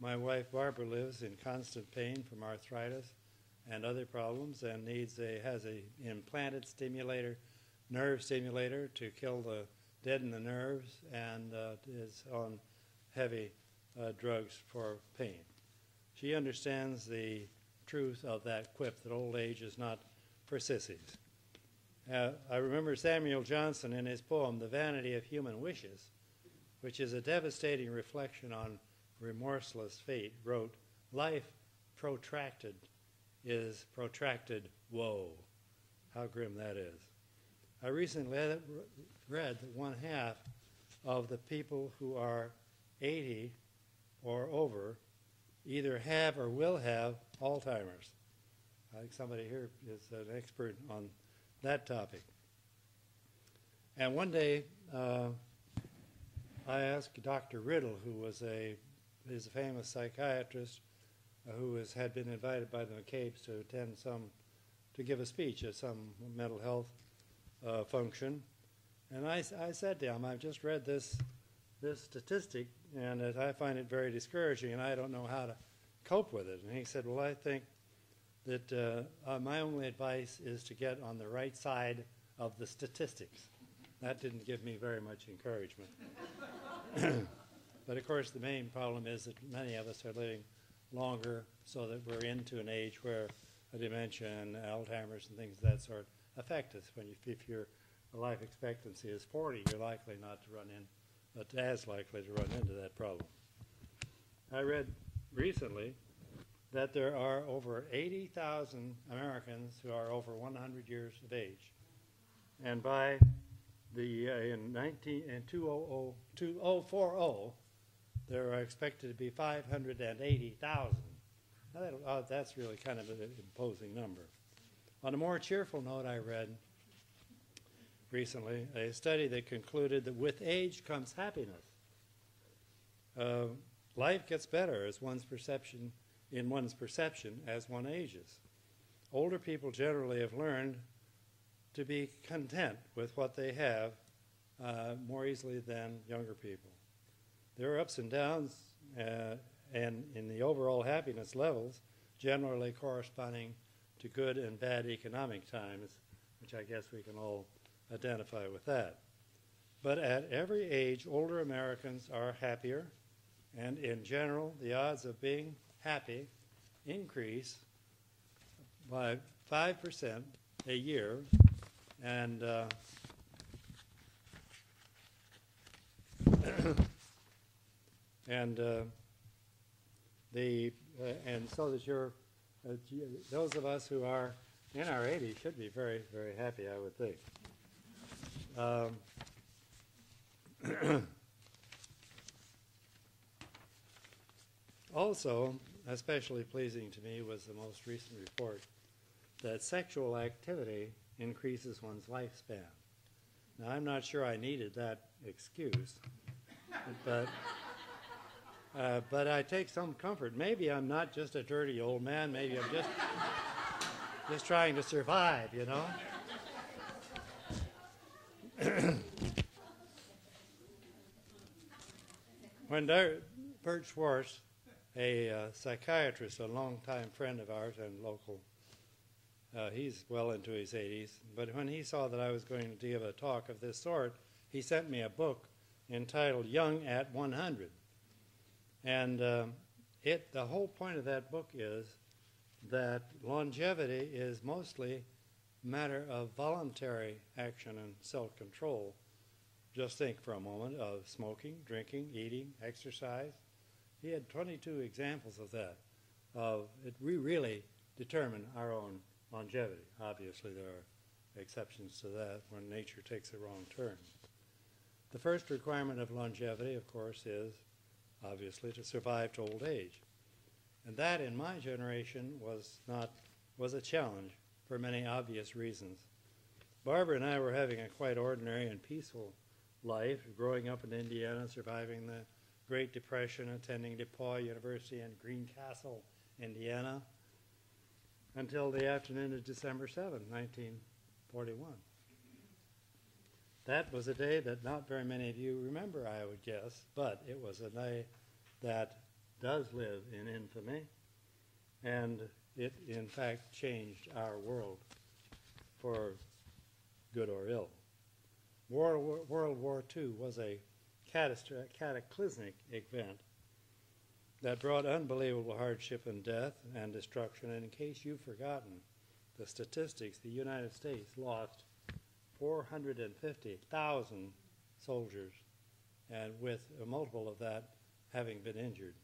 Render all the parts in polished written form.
My wife Barbara lives in constant pain from arthritis and other problems and has a implanted nerve stimulator to kill the deaden the nerves, and is on heavy drugs for pain. She understands the truth of that quip that old age is not for sissies. I remember Samuel Johnson in his poem, The Vanity of Human Wishes, which is a devastating reflection on remorseless fate, wrote, "Life protracted is protracted woe." How grim that is. I recently read that one half of the people who are 80 or over either have or will have Alzheimer's. I think somebody here is an expert on that topic. And one day, I asked Dr. Riddle, who is a famous psychiatrist who had been invited by the McCabe's to give a speech at some mental health function. And I said to him, I've just read this statistic, and I find it very discouraging, and I don't know how to cope with it. And he said, well, I think that my only advice is to get on the right side of the statistics. That didn't give me very much encouragement. But of course, the main problem is that many of us are living longer, so that we're into an age where dementia and Alzheimer's and things of that sort affect us. If your life expectancy is 40, you're likely not to run in, but as likely to run into that problem. I read recently that there are over 80,000 Americans who are over 100 years of age, and by in 2040, there are expected to be 580,000. That's really kind of an imposing number. On a more cheerful note, I read recently a study that concluded that with age comes happiness. Life gets better as one's perception as one ages. Older people generally have learned to be content with what they have more easily than younger people. There are ups and downs, and in the overall happiness levels, generally corresponding to good and bad economic times, which I guess we can all identify with that. But at every age, older Americans are happier, and in general, the odds of being happy increase by 5% a year, and and so that those of us who are in our 80s should be very, very happy, I would think. Also, especially pleasing to me was the most recent report that sexual activity increases one's lifespan. Now, I'm not sure I needed that excuse, but I take some comfort. Maybe I'm not just a dirty old man. Maybe I'm just trying to survive, you know? When Bert Schwartz, a psychiatrist, a longtime friend of ours and local, he's well into his 80s, but when he saw that I was going to give a talk of this sort, he sent me a book entitled Young at 100. And the whole point of that book is that longevity is mostly a matter of voluntary action and self-control. Just think for a moment of smoking, drinking, eating, exercise. He had 22 examples of that. We really determine our own longevity. Obviously, there are exceptions to that when nature takes a wrong turn. The first requirement of longevity, of course, is obviously to survive to old age. And that, in my generation, was a challenge for many obvious reasons. Barbara and I were having a quite ordinary and peaceful life, growing up in Indiana, surviving the Great Depression, attending DePauw University in Greencastle, Indiana, until the afternoon of December 7, 1941. That was a day that not very many of you remember, I would guess, but it was a day that does live in infamy, and it in fact changed our world for good or ill. World War II was a cataclysmic event that brought unbelievable hardship and death and destruction. And in case you've forgotten the statistics, the United States lost 450,000 soldiers, and with a multiple of that having been injured.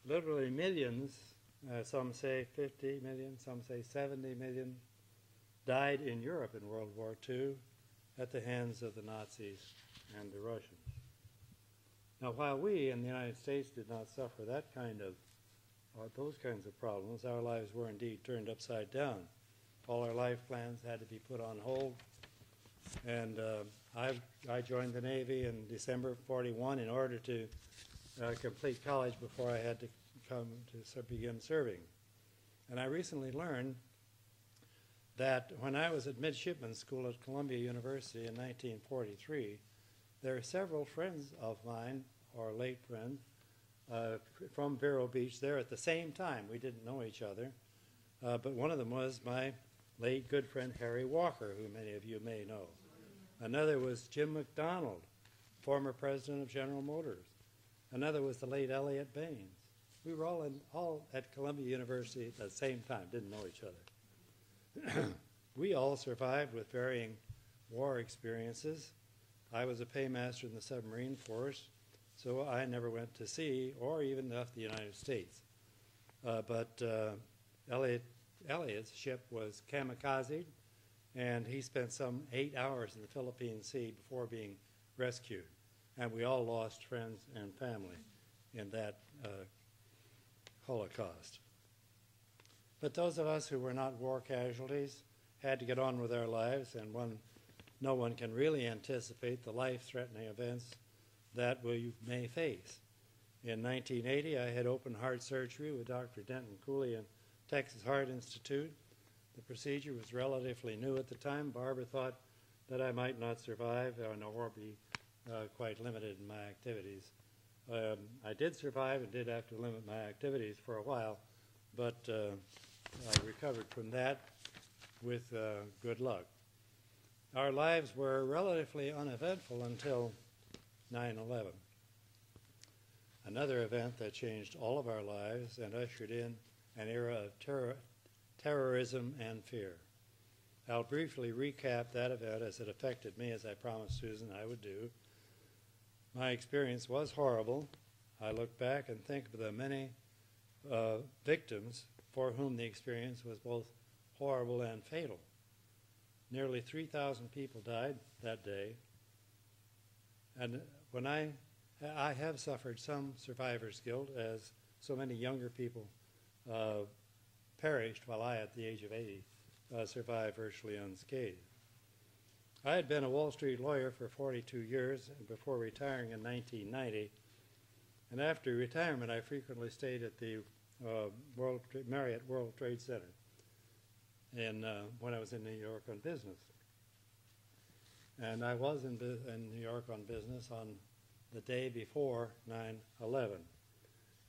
Literally millions, some say 50 million, some say 70 million, died in Europe in World War II at the hands of the Nazis and the Russians. Now, while we in the United States did not suffer that kind of, those kinds of problems, our lives were indeed turned upside down. All our life plans had to be put on hold, and I joined the Navy in December of '41 in order to complete college before I had to come to begin serving. And I recently learned that when I was at midshipman school at Columbia University in 1943, there are several friends of mine, or late friends, from Vero Beach there at the same time. We didn't know each other, but one of them was my late good friend Harry Walker, who many of you may know. Another was Jim McDonald, former president of General Motors. Another was the late Elliott Baines. We were all at Columbia University at the same time, didn't know each other. We all survived with varying war experiences. I was a paymaster in the submarine force, so I never went to sea or even left the United States. But Elliott's ship was kamikazed, and he spent some 8 hours in the Philippine Sea before being rescued. And we all lost friends and family in that Holocaust. But those of us who were not war casualties had to get on with our lives, and no one can really anticipate the life-threatening events that we may face. In 1980, I had open heart surgery with Dr. Denton Cooley in Texas Heart Institute. The procedure was relatively new at the time. Barbara thought that I might not survive or be quite limited in my activities. I did survive and did have to limit my activities for a while, but I recovered from that with good luck. Our lives were relatively uneventful until 9/11. Another event that changed all of our lives and ushered in an era of terrorism and fear. I'll briefly recap that event as it affected me, as I promised Susan I would do. My experience was horrible. I look back and think of the many victims for whom the experience was both horrible and fatal. Nearly 3,000 people died that day. And when I have suffered some survivor's guilt, as so many younger people perished while I, at the age of 80, survived virtually unscathed. I had been a Wall Street lawyer for 42 years before retiring in 1990. And after retirement, I frequently stayed at the Marriott World Trade Center when I was in New York on business. And I was in New York on business on the day before 9/11.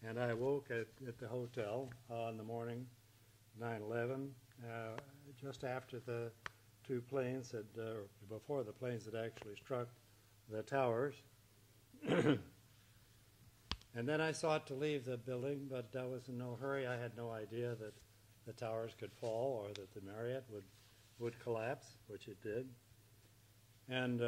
And I woke at the hotel on the morning 9/11, just after the two planes before the planes had actually struck the towers. And then I sought to leave the building, but I was in no hurry. I had no idea that the towers could fall or that the Marriott would collapse, which it did. And